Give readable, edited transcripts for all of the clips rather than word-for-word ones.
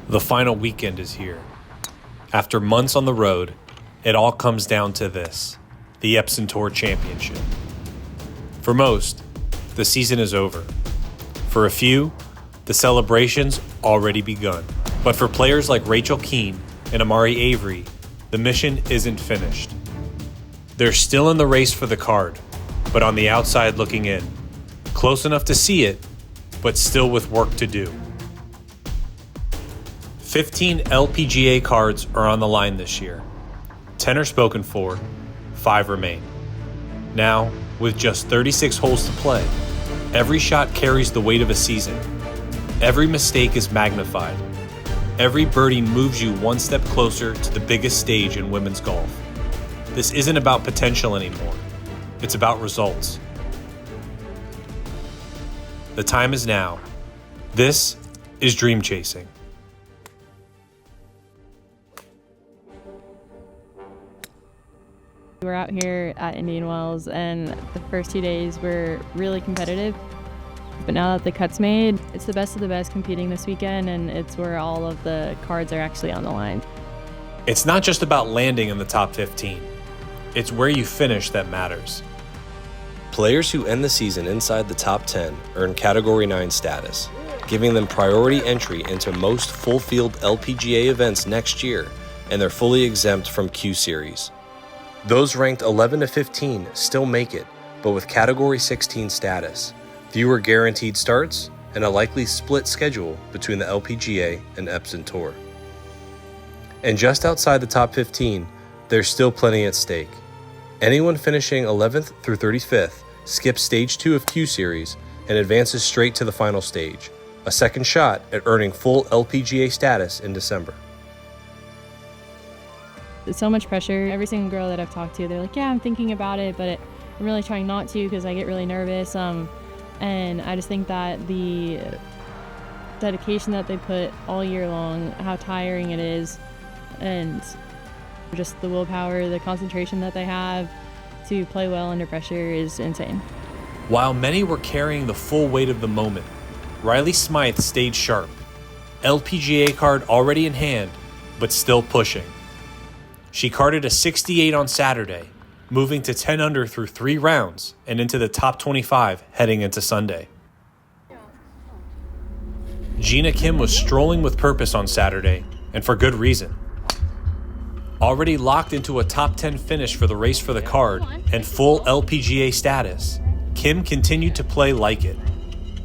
The final weekend is here. After months on the road, it all comes down to this, the Epson Tour Championship. For most, the season is over. For a few, the celebration's already begun. But for players like Rachel Kuehn and Amari Avery, the mission isn't finished. They're still in the race for the card, but on the outside looking in. Close enough to see it, but still with work to do. 15 LPGA cards are on the line this year. 10 are spoken for, 5 remain. Now, with just 36 holes to play, every shot carries the weight of a season. Every mistake is magnified. Every birdie moves you one step closer to the biggest stage in women's golf. This isn't about potential anymore. It's about results. The time is now. This is dream chasing. We're out here at Indian Wells, and the first 2 days were really competitive. But now that the cut's made, it's the best of the best competing this weekend, and it's where all of the cards are actually on the line. It's not just about landing in the top 15. It's where you finish that matters. Players who end the season inside the top 10 earn Category 9 status, giving them priority entry into most full-field LPGA events next year, and they're fully exempt from Q Series. Those ranked 11 to 15 still make it, but with Category 16 status, fewer guaranteed starts, and a likely split schedule between the LPGA and Epson Tour. And just outside the top 15, there's still plenty at stake. Anyone finishing 11th through 35th skips Stage 2 of Q Series and advances straight to the final stage, a second shot at earning full LPGA status in December. It's so much pressure. Every single girl that I've talked to, they're like, yeah, I'm thinking about it, but I'm really trying not to because I get really nervous. And I just think that the dedication that they put all year long, how tiring it is, and just the willpower, the concentration that they have to play well under pressure is insane. While many were carrying the full weight of the moment, Riley Smyth stayed sharp. LPGA card already in hand, but still pushing. She carded a 68 on Saturday, moving to 10 under through 3 rounds and into the top 25 heading into Sunday. Gina Kim was strolling with purpose on Saturday, and for good reason. Already locked into a top 10 finish for the race for the card and full LPGA status, Kim continued to play like it.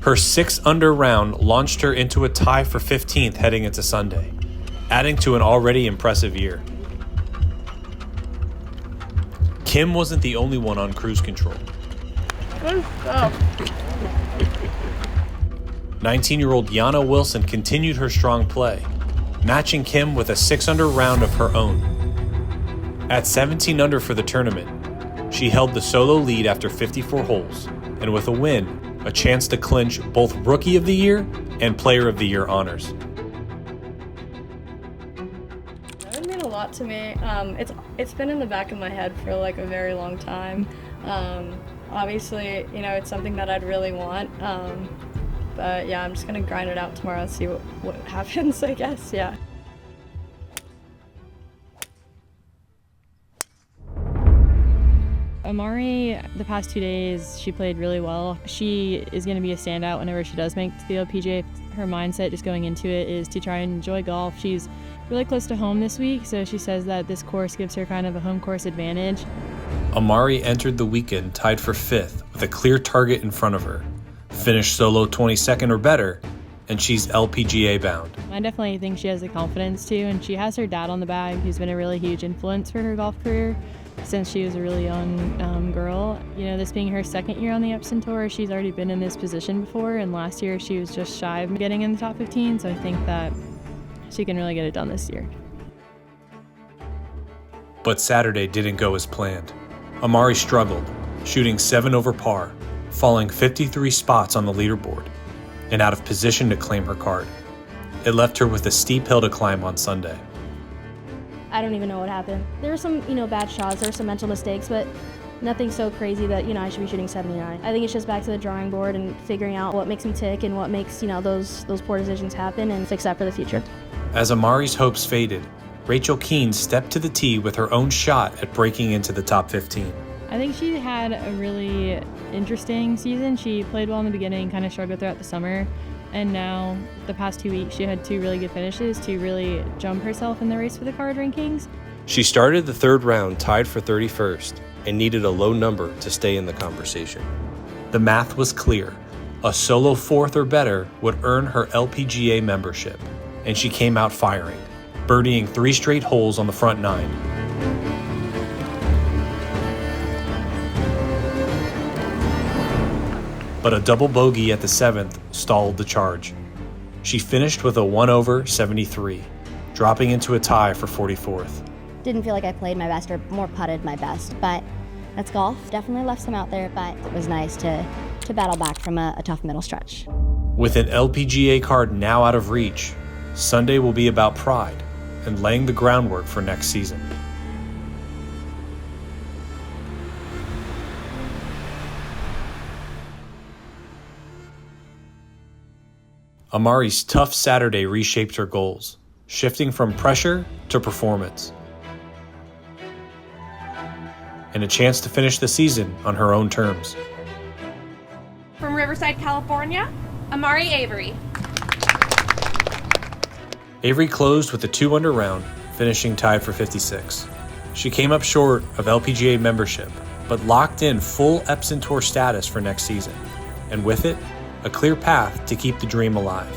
Her 6 under round launched her into a tie for 15th heading into Sunday, adding to an already impressive year. Kim wasn't the only one on cruise control. 19-year-old Yana Wilson continued her strong play, matching Kim with a 6 under round of her own. At 17 under for the tournament, she held the solo lead after 54 holes, and with a win, a chance to clinch both Rookie of the Year and Player of the Year honors. That would mean a lot to me. It's been in the back of my head for like a very long time. Obviously, it's something that I'd really want. But yeah, I'm just gonna grind it out tomorrow and see what happens, I guess, yeah. Amari, the past 2 days, she played really well. She is going to be a standout whenever she does make the LPGA. Her mindset just going into it is to try and enjoy golf. She's really close to home this week, so she says that this course gives her kind of a home course advantage. Amari entered the weekend tied for 5th with a clear target in front of her. Finished solo 22nd or better, and she's LPGA bound. I definitely think she has the confidence too, and she has her dad on the bag, who's been a really huge influence for her golf career since she was a really young girl. This being her 2nd year on the Epson Tour, she's already been in this position before, and last year she was just shy of getting in the top 15, so I think that she can really get it done this year. But Saturday didn't go as planned. Amari struggled, shooting 7 over par, falling 53 spots on the leaderboard, and out of position to claim her card. It left her with a steep hill to climb on Sunday. I don't even know what happened. There were some, bad shots, there were some mental mistakes, but Nothing so crazy that, I should be shooting 79. I think it's just back to the drawing board and figuring out what makes me tick and what makes, those poor decisions happen and fix that for the future. As Amari's hopes faded, Rachel Kuehn stepped to the tee with her own shot at breaking into the top 15. I think she had a really interesting season. She played well in the beginning, kind of struggled throughout the summer, and now the past 2 weeks she had 2 really good finishes to really jump herself in the race for the card rankings. She started the third round tied for 31st and needed a low number to stay in the conversation. The math was clear. A solo fourth or better would earn her LPGA membership, and she came out firing, birdieing 3 straight holes on the front 9. But a double bogey at the 7th stalled the charge. She finished with a 1 over 73, dropping into a tie for 44th. Didn't feel like I played my best or more putted my best, but that's golf. Definitely left some out there, but it was nice to battle back from a tough middle stretch. With an LPGA card now out of reach, Sunday will be about pride and laying the groundwork for next season. Amari's tough Saturday reshaped her goals, shifting from pressure to performance, and a chance to finish the season on her own terms. From Riverside, California, Amari Avery. Avery closed with a 2-under round, finishing tied for 56. She came up short of LPGA membership, but locked in full Epson Tour status for next season, and with it, a clear path to keep the dream alive.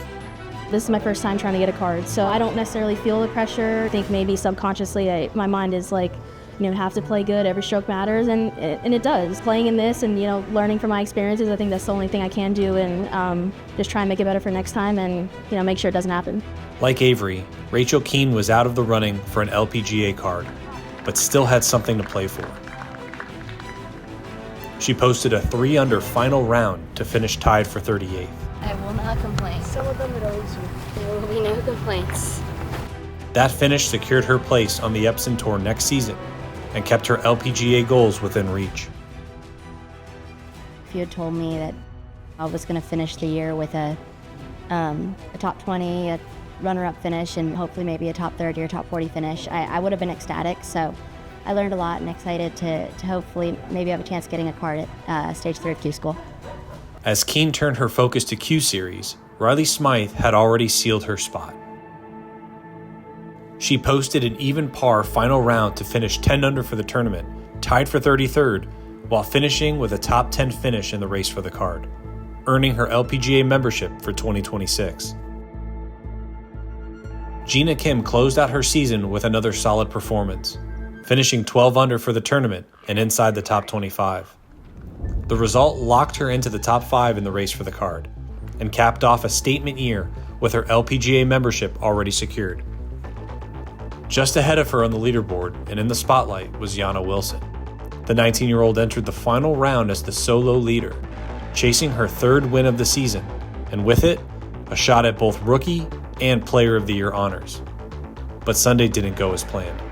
This is my first time trying to get a card, so I don't necessarily feel the pressure. I think maybe subconsciously my mind is like, have to play good, every stroke matters, and it does. Playing in this and, learning from my experiences, I think that's the only thing I can do, and just try and make it better for next time and, make sure it doesn't happen. Like Avery, Rachel Kuehn was out of the running for an LPGA card, but still had something to play for. She posted a 3-under final round to finish tied for 38th. I will not complain. Some of them would always there will be no complaints. That finish secured her place on the Epson Tour next season and kept her LPGA goals within reach. If you had told me that I was going to finish the year with a top 20, a runner-up finish, and hopefully maybe a top 30 or top 40 finish, I would have been ecstatic. So I learned a lot and excited to hopefully maybe have a chance getting a card at Stage 3 of Q School. As Kuehn turned her focus to Q Series, Riley Smyth had already sealed her spot. She posted an even par final round to finish 10 under for the tournament, tied for 33rd, while finishing with a top 10 finish in the race for the card, earning her LPGA membership for 2026. Gina Kim closed out her season with another solid performance, finishing 12 under for the tournament and inside the top 25. The result locked her into the top 5 in the race for the card, and capped off a statement year with her LPGA membership already secured. Just ahead of her on the leaderboard and in the spotlight was Yana Wilson. The 19-year-old entered the final round as the solo leader, chasing her 3rd win of the season, and with it, a shot at both Rookie and Player of the Year honors. But Sunday didn't go as planned.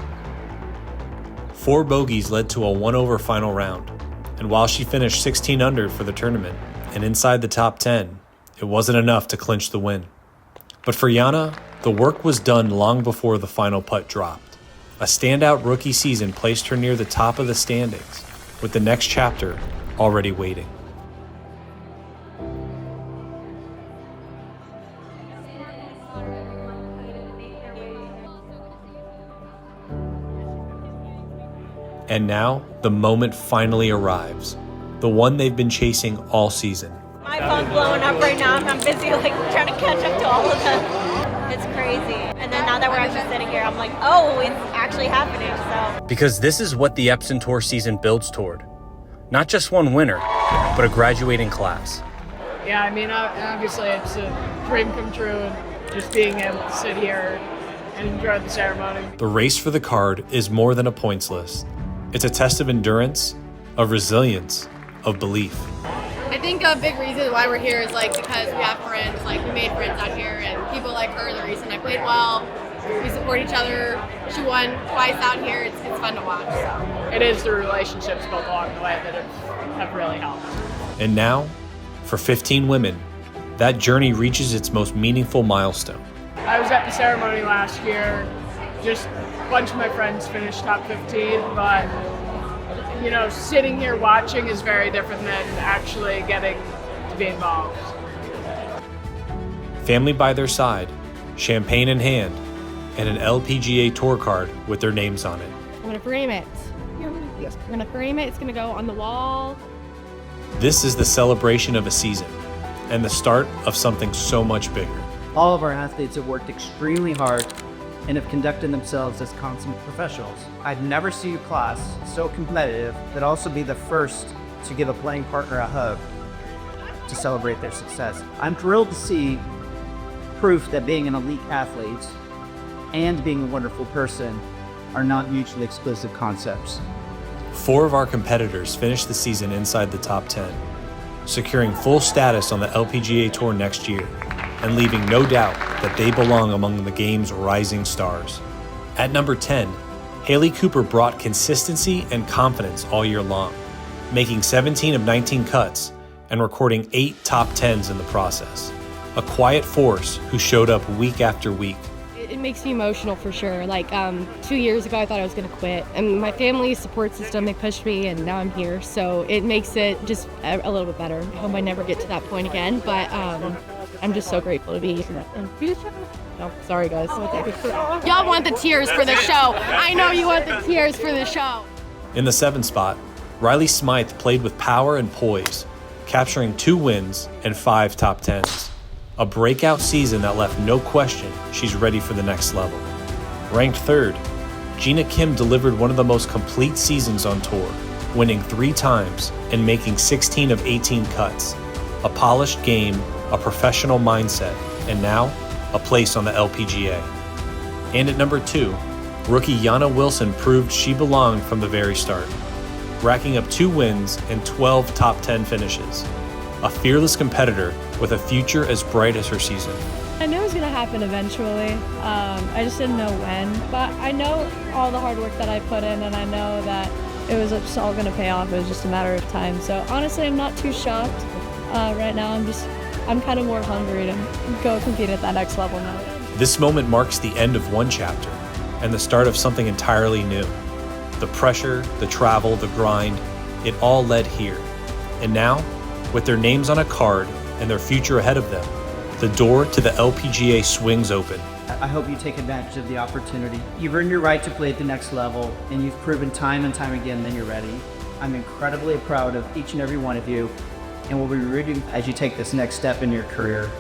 4 bogeys led to a 1-over final round, and while she finished 16 under for the tournament and inside the top 10, it wasn't enough to clinch the win. But for Yana, the work was done long before the final putt dropped. A standout rookie season placed her near the top of the standings, with the next chapter already waiting. And now, the moment finally arrives, the one they've been chasing all season. My phone's blowing up right now, and I'm busy trying to catch up to all of them. It's crazy. And then now that we're actually sitting here, I'm like, oh, it's actually happening. So Because this is what the Epson Tour season builds toward. Not just one winner, but a graduating class. Yeah, I mean, obviously it's a dream come true, and just being able to sit here and enjoy the ceremony. The race for the card is more than a points list. It's a test of endurance, of resilience, of belief. I think a big reason why we're here is because we have friends, we made friends out here, and people like her are the reason I played well. We support each other. She won twice out here. It's fun to watch. So. It is the relationships built along the way that have really helped. And now, for 15 women, that journey reaches its most meaningful milestone. I was at the ceremony last year. Just a bunch of my friends finished top 15, but sitting here watching is very different than actually getting to be involved. Family by their side, champagne in hand, and an LPGA Tour card with their names on it. I'm gonna frame it. Yes. I'm gonna frame it. It's gonna go on the wall. This is the celebration of a season and the start of something so much bigger. All of our athletes have worked extremely hard and have conducted themselves as consummate professionals. I've never seen a class so competitive that also be the first to give a playing partner a hug to celebrate their success. I'm thrilled to see proof that being an elite athlete and being a wonderful person are not mutually exclusive concepts. 4 of our competitors finished the season inside the top 10, securing full status on the LPGA Tour next year and leaving no doubt that they belong among the game's rising stars. At number 10, Haley Cooper brought consistency and confidence all year long, making 17 of 19 cuts and recording 8 top 10s in the process. A quiet force who showed up week after week. It makes me emotional for sure. 2 years ago, I thought I was going to quit. And my family support system, they pushed me, and now I'm here. So it makes it just a little bit better. I hope I never get to that point again, but I'm just so grateful to be here. Oh, sorry, guys. Y'all want the tears for the show. I know you want the tears for the show. In the 7th spot, Riley Smyth played with power and poise, capturing 2 wins and 5 top 10s. A breakout season that left no question she's ready for the next level. Ranked 3rd, Gina Kim delivered one of the most complete seasons on tour, winning 3 times and making 16 of 18 cuts. A polished game, a professional mindset, and now a place on the LPGA. And at number 2, rookie Yana Wilson proved she belonged from the very start, racking up 2 wins and 12 top 10 finishes. A fearless competitor with a future as bright as her season. I knew it was going to happen eventually. I just didn't know when. But I know all the hard work that I put in, and I know that it was just all going to pay off. It was just a matter of time. So honestly, I'm not too shocked right now. I'm kind of more hungry to go compete at that next level now. This moment marks the end of one chapter and the start of something entirely new. The pressure, the travel, the grind, it all led here. And now, with their names on a card and their future ahead of them, the door to the LPGA swings open. I hope you take advantage of the opportunity. You've earned your right to play at the next level, and you've proven time and time again that you're ready. I'm incredibly proud of each and every one of you, and we'll be rooting as you take this next step in your career.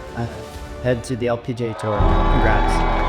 Head to the LPGA Tour. Congrats.